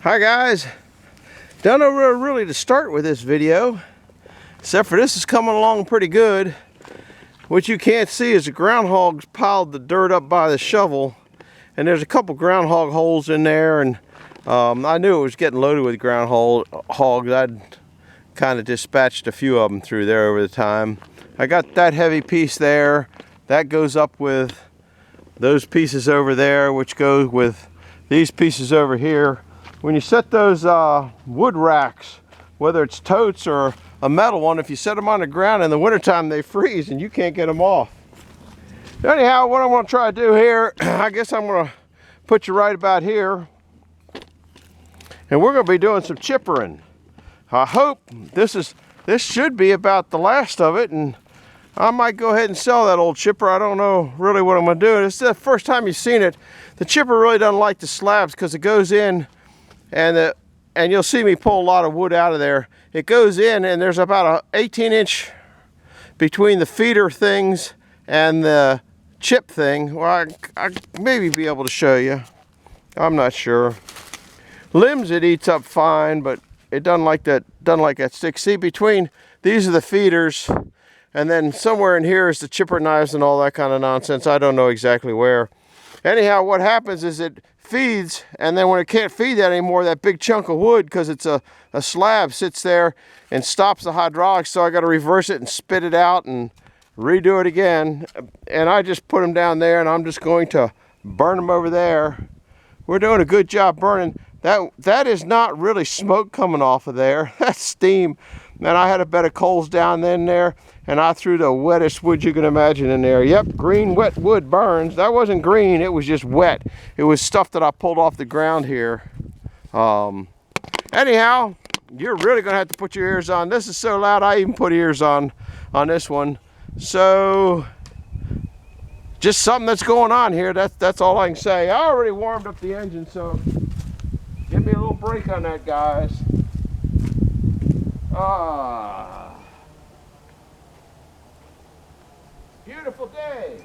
Hi guys, don't know where really to start with this video, except for this is coming along pretty good. What you can't see is the groundhogs piled the dirt up by the shovel, and there's a couple groundhog holes in there, and I knew it was getting loaded with groundhogs. I'd kind of dispatched a few of them through there over the time. I got that heavy piece there. That goes up with those pieces over there, which goes with these pieces over here. When you set those wood racks, whether it's totes or a metal one, if you set them on the ground in the wintertime, they freeze and you can't get them off. Anyhow, what I'm going to try to do here, I guess I'm going to put you right about here. And we're going to be doing some chippering. I hope this should be about the last of it, and I might go ahead and sell that old chipper. I don't know really what I'm going to do. It's the first time you've seen it. The chipper really doesn't like the slabs because it goes in, and you'll see me pull a lot of wood out of there. It goes in, and there's about an 18-inch between the feeder things and the chip thing. Well, I maybe be able to show you. I'm not sure. Limbs it eats up fine, but it doesn't like that stick. See, between these are the feeders, and then somewhere in here is the chipper knives and all that kind of nonsense. I don't know exactly where. Anyhow, what happens is it feeds, and then when it can't feed that anymore, that big chunk of wood, because it's a slab, sits there and stops the hydraulics, so I got to reverse it and spit it out and redo it again. And I just put them down there, and I'm just going to burn them over there. We're doing a good job burning. That is not really smoke coming off of there. That's steam. Man, I had a bed of coals down in there, and I threw the wettest wood you can imagine in there. Yep, green wet wood burns. That wasn't green, it was just wet. It was stuff that I pulled off the ground here. Anyhow, you're really gonna have to put your ears on. This is so loud I even put ears on this one. So just something that's going on here. That's all I can say. I already warmed up the engine, so give me a little break on that, guys. Beautiful day.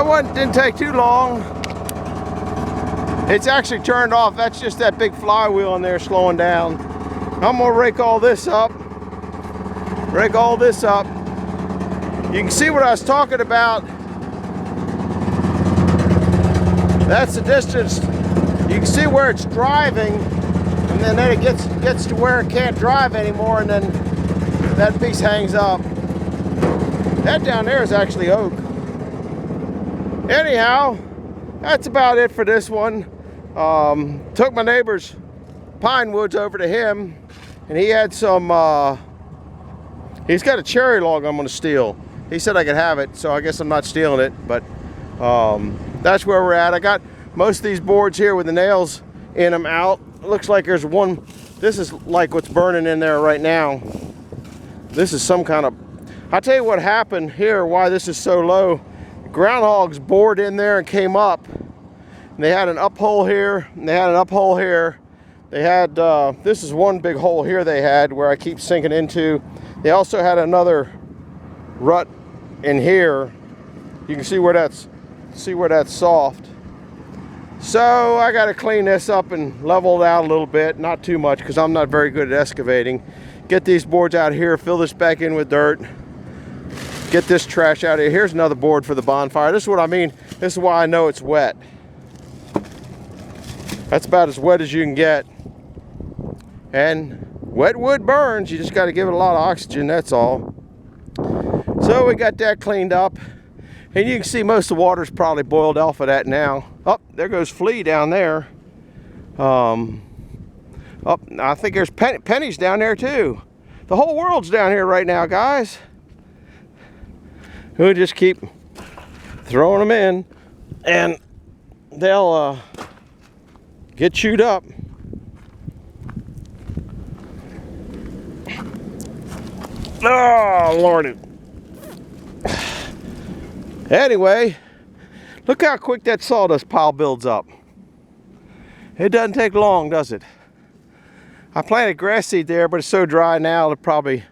That one didn't take too long. It's actually turned off. That's just that big flywheel in there slowing down. I'm gonna rake all this up. Rake all this up. You can see what I was talking about. That's the distance. You can see where it's driving, and then it gets to where it can't drive anymore, and then that piece hangs up. That down there is actually oak. Anyhow, that's about it for this one. Took my neighbor's pine woods over to him, and he had some, he's got a cherry log I'm gonna steal. He said I could have it, so I guess I'm not stealing it, but that's where we're at. I got most of these boards here with the nails in them out. It looks like there's one, this is like what's burning in there right now. This is some kind of, I'll tell you what happened here, why this is so low. Groundhogs bored in there and came up. And they had an up hole here, and they had an up hole here. They had, this is one big hole here they had where I keep sinking into. They also had another rut in here. You can see where that's soft. So I got to clean this up and level it out a little bit, not too much because I'm not very good at excavating. Get these boards out here, fill this back in with dirt. Get this trash out of here. Here's another board for the bonfire. This is what I mean. This is why I know it's wet. That's about as wet as you can get. And wet wood burns. You just got to give it a lot of oxygen, that's all. So we got that cleaned up. And you can see most of the water's probably boiled off of that now. Oh, there goes Flea down there. Oh, I think there's pennies down there too. The whole world's down here right now, guys. We'll just keep throwing them in, and they'll get chewed up. Oh, Lordy. Anyway, look how quick that sawdust pile builds up. It doesn't take long, does it? I planted grass seed there, but it's so dry now it probably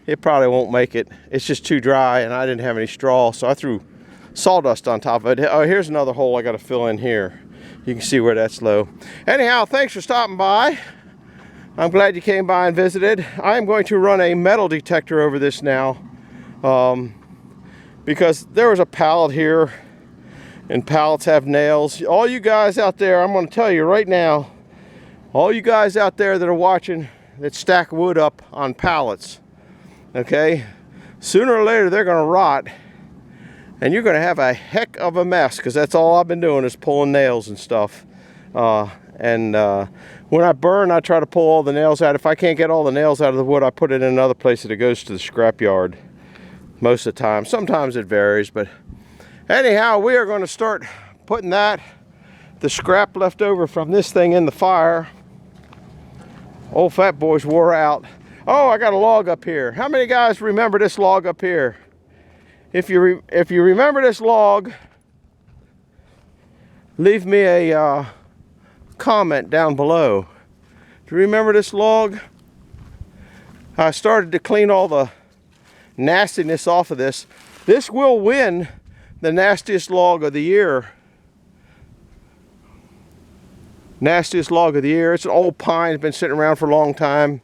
won't make it. It's just too dry, and I didn't have any straw, so I threw sawdust on top of it. Oh, here's another hole I got to fill in here. You can see where that's low. Anyhow, thanks for stopping by. I'm glad you came by and visited. I am going to run a metal detector over this now, because there was a pallet here, and pallets have nails. All you guys out there, I'm going to tell you right now, all you guys out there that are watching that stack wood up on pallets, okay, sooner or later they're going to rot, and you're going to have a heck of a mess, because that's all I've been doing is pulling nails and stuff. When I burn, I try to pull all the nails out. If I can't get all the nails out of the wood, I put it in another place that it goes to the scrap yard most of the time. Sometimes it varies, but anyhow, we are going to start putting the scrap left over from this thing in the fire. Old fat boy's wore out. Oh, I got a log up here. How many guys remember this log up here? If you remember this log, leave me a comment down below. Do you remember this log? I started to clean all the nastiness off of this. This will win the nastiest log of the year. Nastiest log of the year. It's an old pine. It's been sitting around for a long time.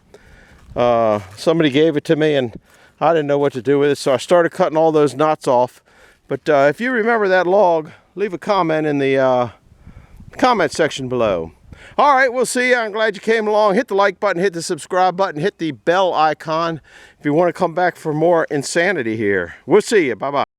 Somebody gave it to me and I didn't know what to do with it, so I started cutting all those knots off. But if you remember that log, leave a comment in the comment section below. All right, we'll see you. I'm glad you came along. Hit the like button, hit the subscribe button, hit the bell icon if you want to come back for more insanity here. We'll see you. Bye-bye.